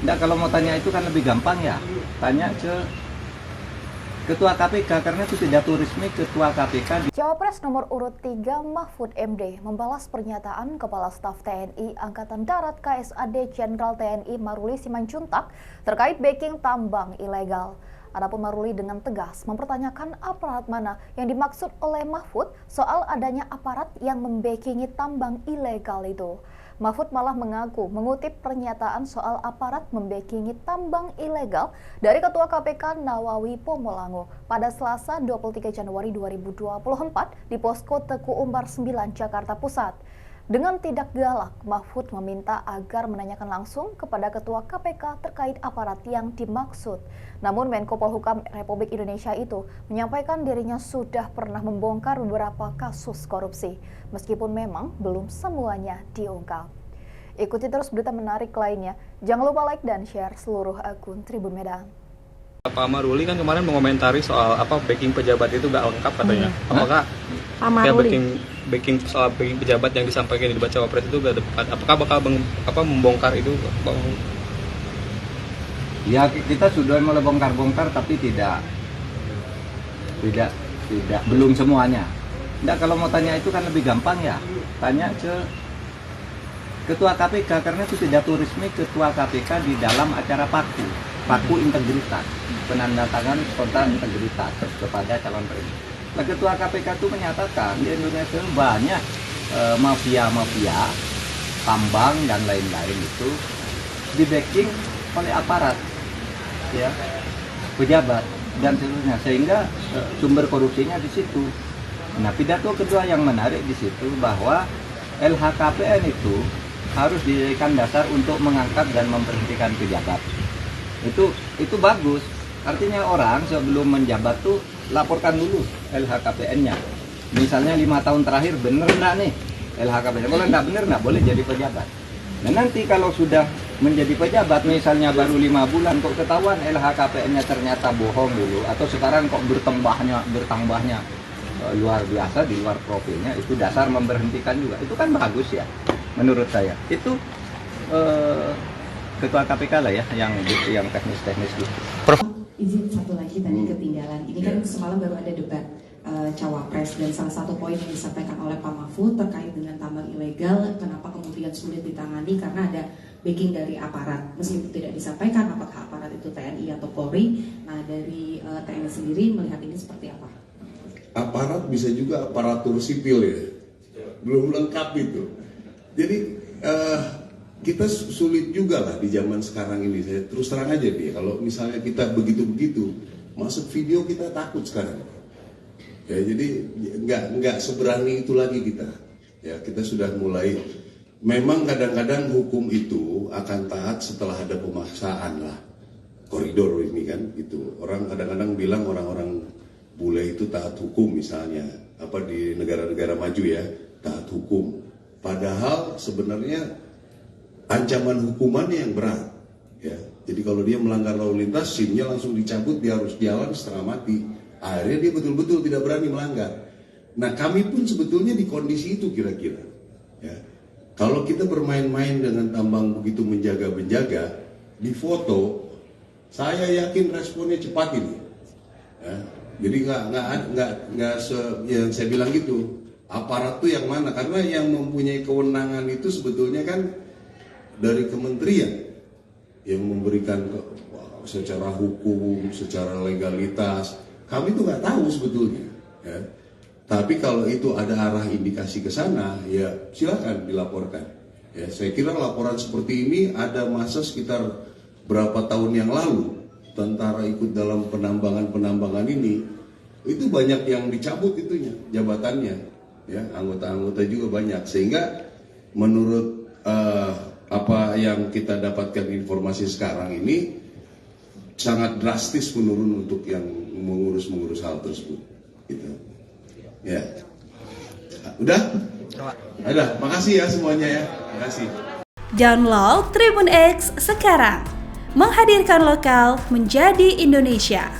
Enggak, kalau mau tanya itu kan lebih gampang ya. Tanya ke Ketua KPK, karena itu pidato resmi Ketua KPK. Cawapres nomor urut 3 Mahfud MD membalas pernyataan Kepala Staf TNI Angkatan Darat KSAD Jenderal TNI Maruli Simanjuntak terkait backing tambang ilegal. Adapun Maruli dengan tegas mempertanyakan aparat mana yang dimaksud oleh Mahfud soal adanya aparat yang membackingi tambang ilegal itu. Mahfud malah mengaku mengutip pernyataan soal aparat membackingi tambang ilegal dari Ketua KPK Nawawi Pomolango pada Selasa 23 Januari 2024 di Posko Teku Umbar 9 Jakarta Pusat. Dengan tidak galak, Mahfud meminta agar menanyakan langsung kepada Ketua KPK terkait aparat yang dimaksud. Namun Menko Polhukam Republik Indonesia itu menyampaikan dirinya sudah pernah membongkar beberapa kasus korupsi, meskipun memang belum semuanya diungkap. Ikuti terus berita menarik lainnya. Jangan lupa like dan share seluruh akun Tribun Medan. Pak Maruli kan kemarin mengomentari soal backing pejabat itu nggak lengkap katanya. Apakah backing soal backing pejabat yang disampaikan di debat Cawapres itu nggak tepat? Apakah bakal membongkar itu? Ya, kita sudah mulai bongkar-bongkar, tapi tidak belum semuanya. Enggak, kalau mau tanya itu kan lebih gampang ya. Tanya ke Ketua KPK, karena itu pidato resmi Ketua KPK di dalam acara Paku Integritas, penandatangan kontra integritas kepada calon presiden. Nah, Ketua KPK itu menyatakan di Indonesia banyak mafia-mafia, tambang dan lain-lain itu di backing oleh aparat, ya, pejabat dan seterusnya, sehingga sumber korupsinya di situ. Nah, pidato kedua yang menarik di situ bahwa LHKPN itu harus dijadikan dasar untuk mengangkat dan memberhentikan pejabat. Itu bagus. Artinya orang sebelum menjabat tuh laporkan dulu LHKPN-nya. Misalnya 5 tahun terakhir bener enggak nih LHKPN. Kalau enggak bener enggak boleh jadi pejabat. Nah, nanti kalau sudah menjadi pejabat, misalnya baru 5 bulan kok ketahuan LHKPN-nya ternyata bohong dulu, atau sekarang kok bertambahnya luar biasa di luar profilnya, itu dasar memberhentikan juga. Itu kan bagus ya. Menurut saya itu Ketua KPK lah ya yang teknis-teknis gitu. Izin satu lagi tadi ketinggalan. Ini kan semalam baru ada debat Cawapres, dan salah satu poin yang disampaikan oleh Pak Mahfud terkait dengan tambang ilegal, kenapa kemudian sulit ditangani karena ada backing dari aparat. Meskipun tidak disampaikan apakah aparat itu TNI atau Polri. Nah, dari TNI sendiri melihat ini seperti apa? Aparat bisa juga aparatur sipil ya, belum lengkap itu. Jadi kita sulit juga lah di zaman sekarang ini. Saya terus terang aja dia, kalau misalnya kita begitu-begitu masuk video kita takut sekarang. Ya, jadi nggak seberani itu lagi kita. Ya, kita sudah mulai. Memang kadang-kadang hukum itu akan taat setelah ada pemaksaan lah. Koridor ini kan itu. Orang kadang-kadang bilang orang-orang bule itu taat hukum misalnya. Apa di negara-negara maju ya, taat hukum. Padahal sebenarnya ancaman hukumannya yang berat, ya. Jadi kalau dia melanggar lalu lintas, SIM-nya langsung dicabut, dia harus jalan setengah mati. Akhirnya dia betul-betul tidak berani melanggar. Nah, kami pun sebetulnya di kondisi itu kira-kira, ya. Kalau kita bermain-main dengan tambang begitu menjaga-menjaga, di foto, saya yakin responnya cepat ini. Ya. Jadi nggak yang saya bilang gitu. Aparat itu yang mana? Karena yang mempunyai kewenangan itu sebetulnya kan dari kementerian yang memberikan secara hukum, secara legalitas. Kami itu nggak tahu sebetulnya. Ya. Tapi kalau itu ada arah indikasi ke sana, ya silakan dilaporkan. Ya, saya kira laporan seperti ini ada masa sekitar berapa tahun yang lalu, tentara ikut dalam penambangan ini, itu banyak yang dicabut itunya, jabatannya. Ya, anggota-anggota juga banyak, sehingga menurut apa yang kita dapatkan informasi sekarang ini sangat drastis menurun untuk yang mengurus hal tersebut, gitu. Ya, udah, makasih ya semuanya ya, makasih. Download Tribun X sekarang, menghadirkan lokal menjadi Indonesia.